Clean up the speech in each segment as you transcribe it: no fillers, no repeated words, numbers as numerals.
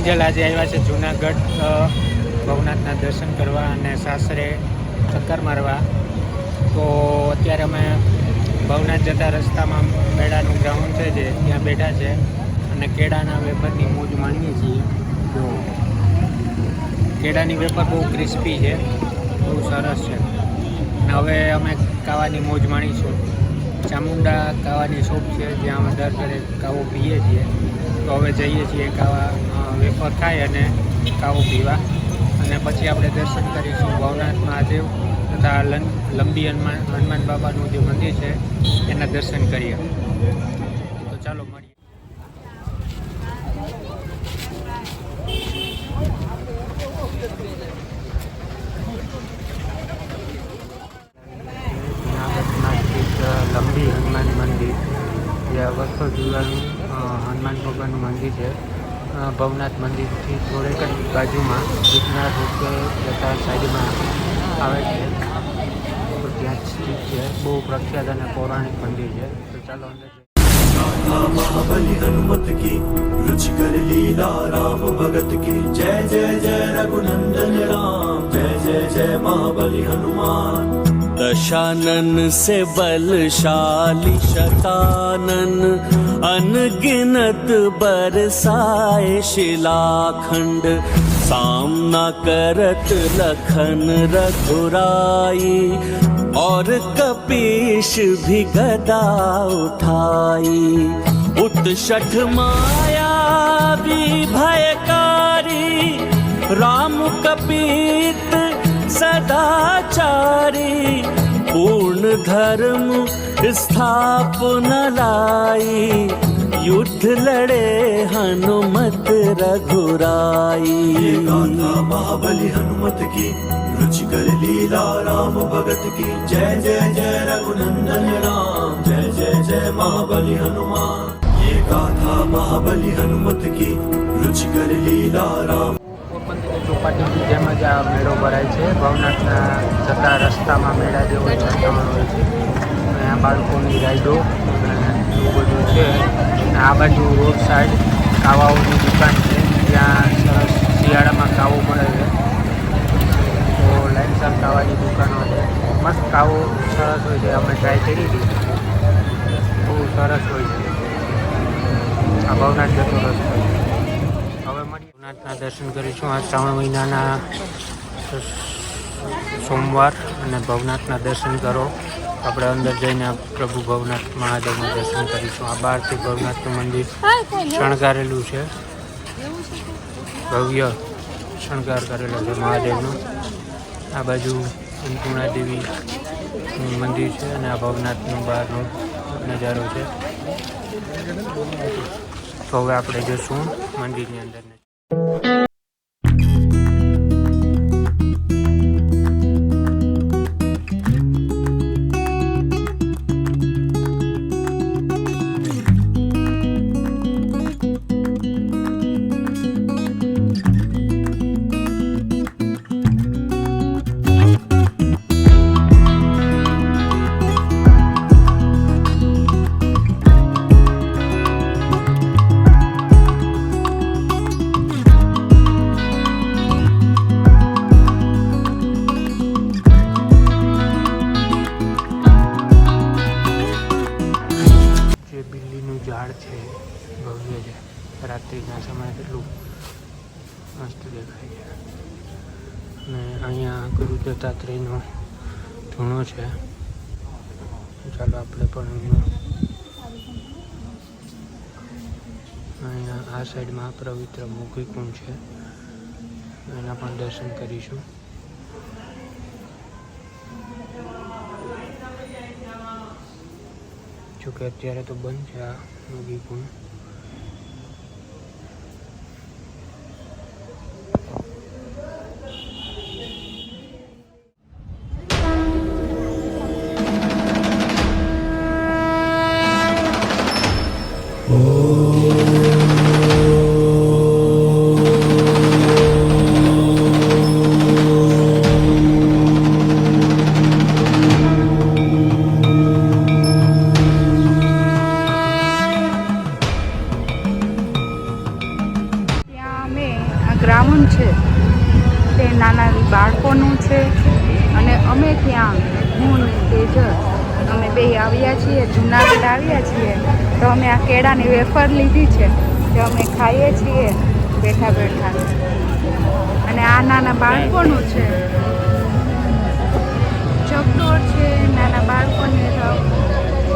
કિંજલ આજે આવ્યા છે જૂનાગઢ ભવનાથના દર્શન કરવા અને સાસરે ચક્કર મારવા. તો અત્યારે અમે ભવનાથ જતા રસ્તામાં મેળાનું ગ્રાઉન્ડ છે જે ત્યાં બેઠા છે અને કેળાના વેફરની મોજ માણીએ છીએ. તો કેળાની વેફર બહુ ક્રિસ્પી છે, બહુ સરસ છે. અને હવે અમે કાવાની મોજ માણીશું. ચામુંડા કાવાની શોપ છે જ્યાં અમે દર ઘરે કાવો પીએ છીએ. તો હવે જઈએ છીએ કાવા વેફર ખાઈ અને કાવો પીવા, અને પછી આપણે દર્શન કરીશું ભવનાથ મહાદેવ તથા લંબી હનુમાન બાબાનું જે મંદિર છે એના દર્શન કરીએ. તો ચાલો મળીએ. લંબી હનુમાન મંદિર જે વર્ષો જૂનું હનુમાન ભગવાનનું મંદિર છે. ભવનાથ મંદિરથી થોડેક જ બાજુમાં ગિરનાર રોપવે જતા સાઈડમાં આવે છે. તો ત્યાં સ્થિત છે, બહુ પ્રખ્યાત અને પૌરાણિક મંદિર છે. તો ચાલો અંદર महाबली हनुमत की रुचिकर लीला राम भगत की जय जय जय रघुनंदन राम जय जय जय महाबली हनुमान. दशानन से बलशाली शतानन अनगिनत बरसाए शिलाखंड सामना करत लखन रघुराई और कपीश भी गदा उठाई. उत्षठ माया भी भयकारी राम कपीत सदाचारी पूर्ण धर्म स्थापन लाई युद्ध लड़े हनुमत रघुराई. गाथा महाबली हनुमत की रुचिकर लीला राम भगत की जय जय जय रघुनंदन राम जय जय जय महाबली हनुमान. ये गाथा महाबली हनुमत की रुचिकर लीला राम. ચોપાટીની જેમ જ આ મેળો ભરાય છે. ભવનાથના જતા રસ્તામાં મેળા જેવો વાતાવરણ હોય છે. અહીંયા બાળકોની રાઈડો અને એવું બધું છે. અને આ બાજુ રોડ સાઈડ કાવાઓની દુકાન છે, જ્યાં સરસ શિયાળામાં કાવો મળે છે. તો લાઇનસર કાવાની દુકાનો છે, મસ્ત કાવો સરસ હોય છે. અમે ટ્રાય કરી હતી, બહુ સરસ હોય છે. આ ભવનાથ જતો રસ્તો છે. હવે મળીએ, ભવનાથના દર્શન કરીશું. આ શ્રાવણ મહિનાના સોમવાર અને ભવનાથના દર્શન કરો. આપણે અંદર જઈને પ્રભુ ભવનાથ મહાદેવનું દર્શન કરીશું. આ બહારથી ભવનાથનું મંદિર શણગારેલું છે, ભવ્ય શણગાર કરેલો છે મહાદેવનો. આ બાજુ અન્નપૂર્ણા દેવીનું મંદિર છે અને આ ભવનાથનો બહારનો નજારો છે. તો હવે આપણે જઈશું મંદિરની અંદર. ઝાડ છે, ભવ્ય છે. રાત્રિના સમયે કેટલું મસ્ત દેખાય છે. અને અહીંયા ગુરુ દત્તાત્રેયનો ધૂણો છે. ચાલો આપણે પણ અહીંયા આ સાઈડમાં પવિત્ર મુખી કુંડ છે, એના પણ દર્શન કરીશું. જોકે અત્યારે તો બંધ છે આ નદી કુંડ. બાળકોનું છે. અને અમે ત્યાં હું ને તેજસ અમે બે આવ્યા છીએ, જુનાગઢ આવ્યા છીએ, તો અમે આ કેળાની વેફર લીધી છે જે અમે ખાઈએ છીએ બેઠા બેઠા. અને આ નાના બાળકોનું છે, ચકડોળ છે, નાના બાળકોને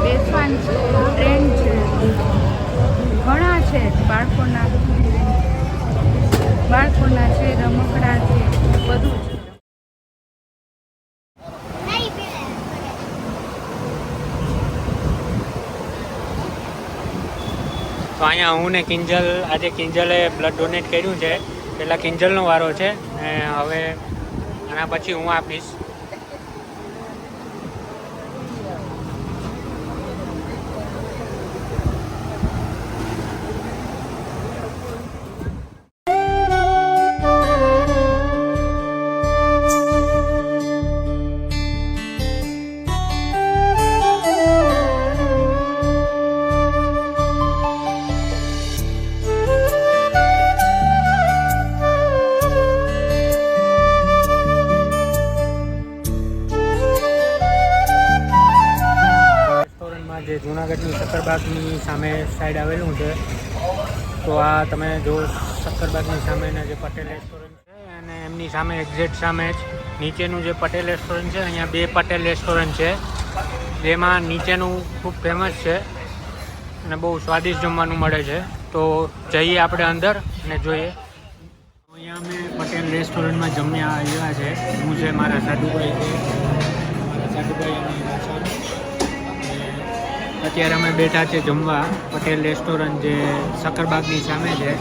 બેસવાની છે, ટ્રેન છે, ઘણા છે બાળકોના છે, રમકડા છે, બધું છે. તો અહીંયા હું ને કિંજલ, આજે કિંજલે બ્લડ ડોનેટ કર્યું છે. પહેલાં કિંજલનો વારો છે ને હવે આના પછી હું આપીશ. જે જૂનાગઢની શક્કરબાગની સામે સાઈડ આવેલું છે, તો આ તમે જો શક્કરબાગની સામેના જે પટેલ રેસ્ટોરન્ટ છે અને એમની સામે એક્ઝેક્ટ સામે જ નીચેનું જે પટેલ રેસ્ટોરન્ટ છે, અહીંયા બે પટેલ રેસ્ટોરન્ટ છે જેમાં નીચેનું ખૂબ ફેમસ છે અને બહુ સ્વાદિષ્ટ જમવાનું મળે છે. તો જઈએ આપણે અંદર અને જોઈએ. અહીંયા અમે પટેલ રેસ્ટોરન્ટમાં જમ્યા આવ્યા છે. હું છે, મારા સાધુભાઈ છે, અને રાશન. અત્યારે અમે બેઠા છે જમવા પટેલ રેસ્ટોરન્ટ જે શક્કરબાગની સામે છે.